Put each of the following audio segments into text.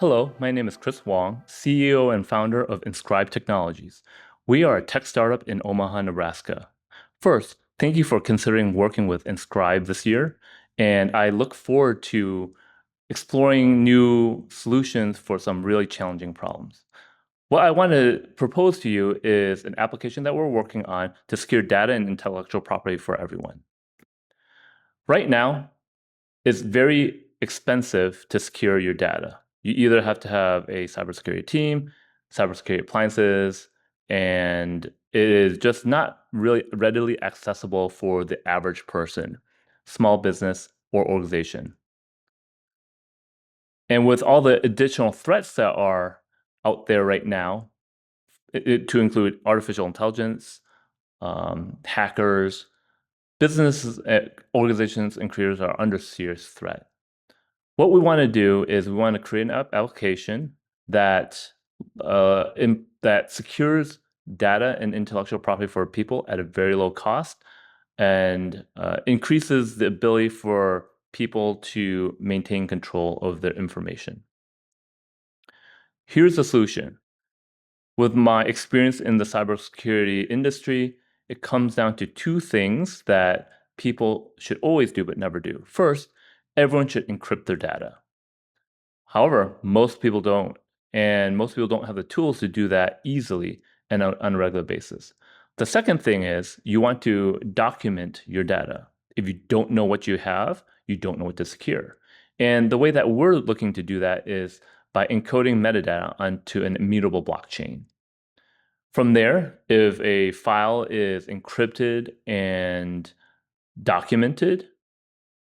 Hello, my name is Chris Wong, CEO and founder of Inscribe Technologies. We are a tech startup in Omaha, Nebraska. First, thank you for considering working with Inscribe this year, and I look forward to exploring new solutions for some really challenging problems. What I want to propose to you is an application that we're working on to secure data and intellectual property for everyone. Right now, it's very expensive to secure your data. You either have to have a cybersecurity team, cybersecurity appliances, and it is just not really readily accessible for the average person, small business, or organization. And with all the additional threats that are out there right now, to include artificial intelligence, hackers, businesses, organizations, and creators are under serious threat. What we want to do is we want to create an application that that secures data and intellectual property for people at a very low cost and increases the ability for people to maintain control of their information. Here's the solution. With my experience in the cybersecurity industry, it comes down to two things that people should always do but never do. First, everyone should encrypt their data. However, most people don't, and most people don't have the tools to do that easily and on a regular basis. The second thing is you want to document your data. If you don't know what you have, you don't know what to secure. And the way that we're looking to do that is by encoding metadata onto an immutable blockchain. From there, if a file is encrypted and documented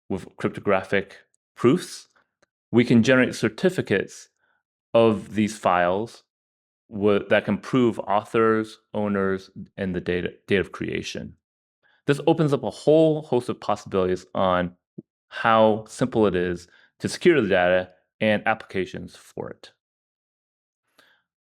with cryptographic proofs, we can generate certificates of these files that can prove authors, owners, and the date of creation. This opens up a whole host of possibilities on how simple it is to secure the data and applications for it.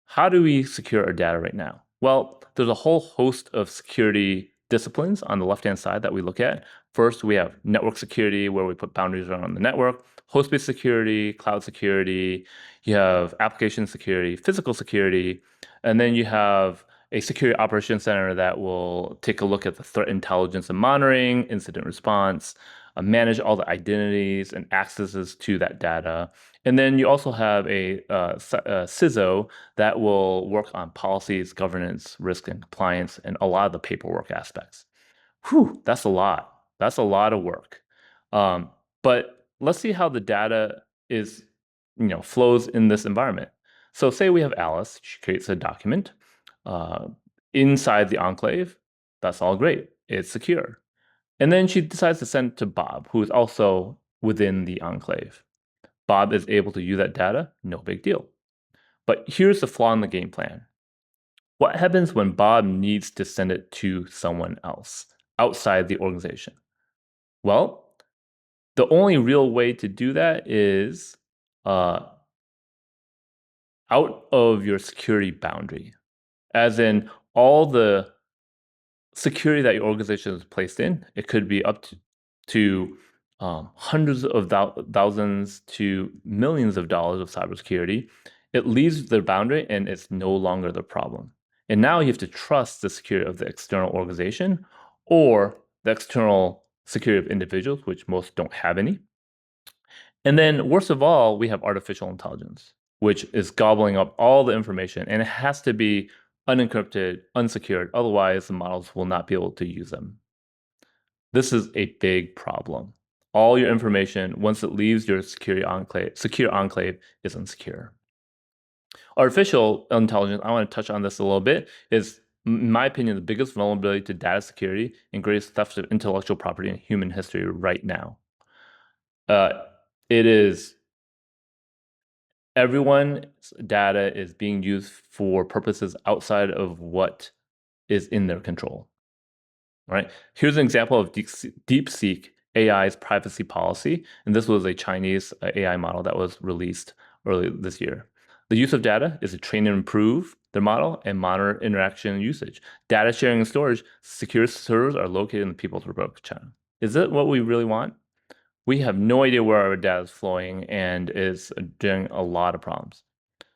How do we secure our data right now? Well, there's a whole host of security disciplines on the left-hand side that we look at. First, we have network security, where we put boundaries around the network, host-based security, cloud security, you have application security, physical security, and then you have a security operations center that will take a look at the threat intelligence and monitoring, incident response, manage all the identities and accesses to that data. And then you also have a CISO that will work on policies, governance, risk, and compliance, and a lot of the paperwork aspects. Whew, that's a lot. That's a lot of work. But let's see how the data is, flows in this environment. So say we have Alice. She creates a document inside the enclave. That's all great. It's secure. And then she decides to send it to Bob, who is also within the enclave. Bob is able to use that data, no big deal. But here's the flaw in the game plan. What happens when Bob needs to send it to someone else outside the organization? Well, the only real way to do that is out of your security boundary, as in all the security that your organization is placed in. It could be up to hundreds of thousands to millions of dollars of cybersecurity. It leaves the boundary and it's no longer the problem. And now you have to trust the security of the external organization or the external security of individuals, which most don't have any. And then worst of all, we have artificial intelligence, which is gobbling up all the information, and it has to be unencrypted, unsecured. Otherwise, the models will not be able to use them. This is a big problem. All your information, once it leaves your secure enclave, is unsecure. Artificial intelligence, I want to touch on this a little bit, is, in my opinion, the biggest vulnerability to data security and greatest theft of intellectual property in human history right now. It is everyone's data is being used for purposes outside of what is in their control. Right? Here's an example of DeepSeek AI's privacy policy, and this was a Chinese AI model that was released early this year. The use of data is to train and improve their model and monitor interaction and usage. Data sharing and storage, secure servers are located in the People's Republic of China. Is it what we really want? we have no idea where our data is flowing and is doing a lot of problems.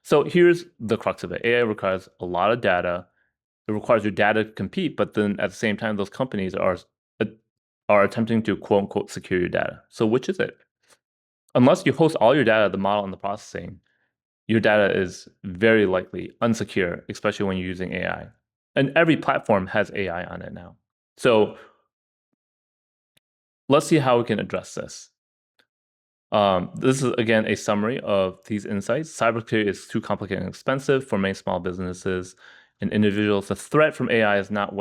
So here's the crux of it. AI requires a lot of data. It requires your data to compete, but then at the same time, those companies are attempting to quote unquote secure your data. So which is it? Unless you host all your data, the model and the processing, your data is very likely unsecure, especially when you're using AI. And every platform has AI on it now. So let's see how we can address this. This is, again, a summary of these insights. Cybersecurity is too complicated and expensive for many small businesses and individuals. The threat from AI is not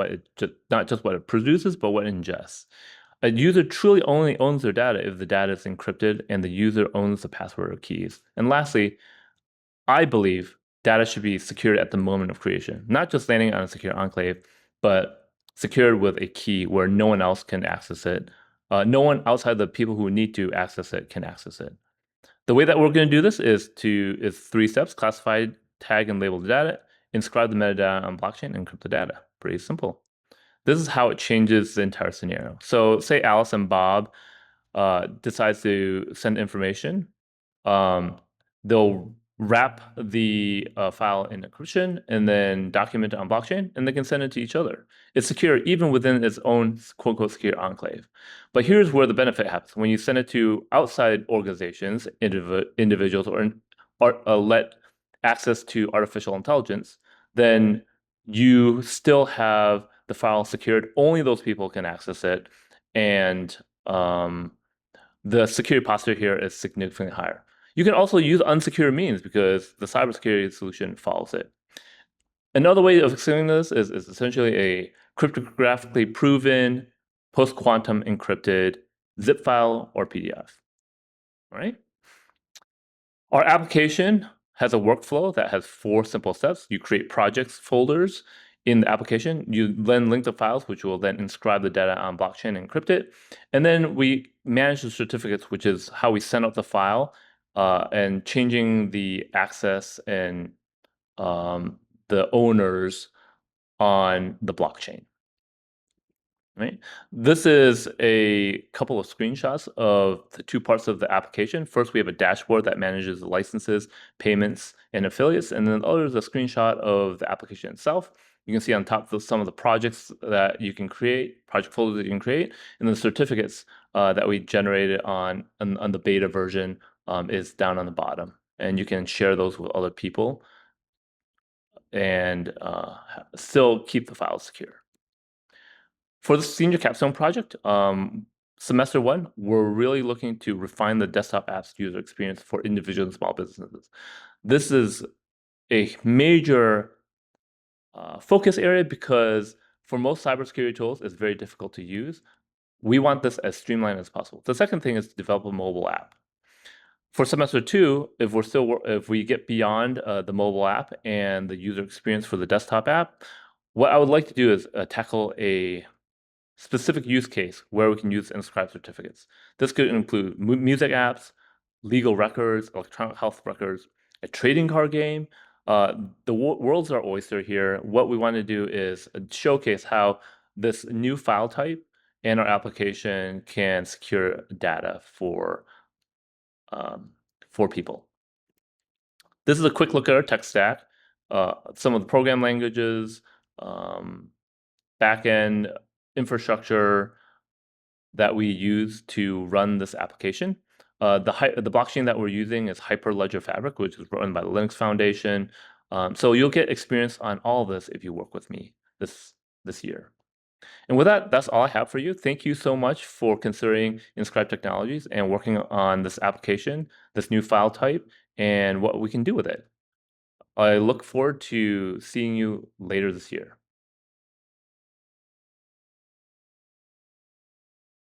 not just what it produces, but what it ingests. A user truly only owns their data if the data is encrypted and the user owns the password or keys. And lastly, I believe data should be secured at the moment of creation, not just landing on a secure enclave, but secured with a key where no one else can access it. No one outside the people who need to access it can access it. The way that we're going to do this is three steps: classify, tag, and label the data, inscribe the metadata on blockchain, and encrypt the data. Pretty simple. This is how it changes the entire scenario. So say Alice and Bob decides to send information. They'll wrap the file in encryption and then document it on blockchain, and they can send it to each other. It's secure even within its own quote unquote secure enclave. But here's where the benefit happens. When you send it to outside organizations, individuals, or let access to artificial intelligence, then you still have the file secured. Only those people can access it. And the security posture here is significantly higher. You can also use unsecure means because the cybersecurity solution follows it. Another way of explaining this is essentially a cryptographically proven, post-quantum encrypted zip file or PDF. All right. Our application has a workflow that has 4 simple steps. You create projects folders in the application. You then link the files, which will then inscribe the data on blockchain and encrypt it. And then we manage the certificates, which is how we send out the file and changing the access and the owners on the blockchain. Right. This is a couple of screenshots of the 2 parts of the application. First, we have a dashboard that manages the licenses, payments, and affiliates. And then the other is a screenshot of the application itself. You can see on top of some of the projects that you can create, project folders that you can create, and the certificates that we generated on the beta version is down on the bottom. And you can share those with other people and still keep the files secure. For the senior capstone project, semester 1, we're really looking to refine the desktop apps user experience for individual and small businesses. This is a major focus area because for most cybersecurity tools, it's very difficult to use. We want this as streamlined as possible. The second thing is to develop a mobile app. For semester 2, if we get beyond the mobile app and the user experience for the desktop app, what I would like to do is tackle a specific use case where we can use Inscribe certificates. This could include music apps, legal records, electronic health records, a trading card game. The world's our oyster here. What we want to do is showcase how this new file type and our application can secure data for people. This is a quick look at our tech stack. Some of the program languages, backend infrastructure that we use to run this application. The blockchain that we're using is Hyperledger Fabric, which is run by the Linux Foundation. So you'll get experience on all of this if you work with me this year. And with that, that's all I have for you. Thank you so much for considering Inscribe Technologies and working on this application, this new file type, and what we can do with it. I look forward to seeing you later this year.